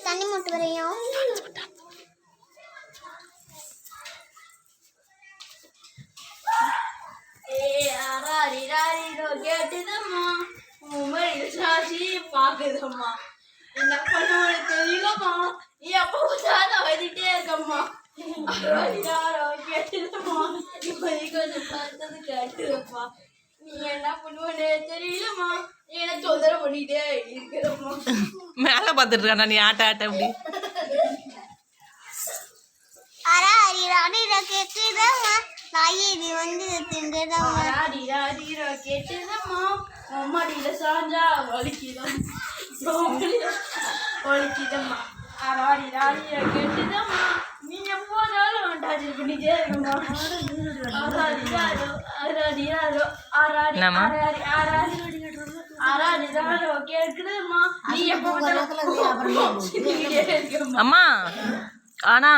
தண்ணி மூட்டு வரையும் கேட்டுதம்மா உண்மையில சாட்சி பாக்குதம்மா என்ன பண்ணுவோம் தெரியலம்மா நீ அப்போ தான் வந்துட்டே இருக்கம்மா கேட்டுதம்மா இப்போதைக்கு கொஞ்சம் பார்த்தது கேட்டுதம்மா நீ என்ன பண்ணுவோன்னு தெரியலம்மா நீ என்ன தொந்தரவு பண்ணிட்டே இருக்கிறம்மா மேல பாத்துட்டு இருக்கா நீ ஆட்ட ஆட்ட அப்படி கேக்குதம்மா தாயி நீ வந்து திங்குதம்மா கேட்டுதம்மா அம்மாடியில சாஞ்சா வலிக்குதம்மா கேட்டுதம்மா நீங்க போனாலும் டார்ச்சர் பண்ணிட்டே இருக்கம்மா கேக்குதுமா அம்மா ஆனா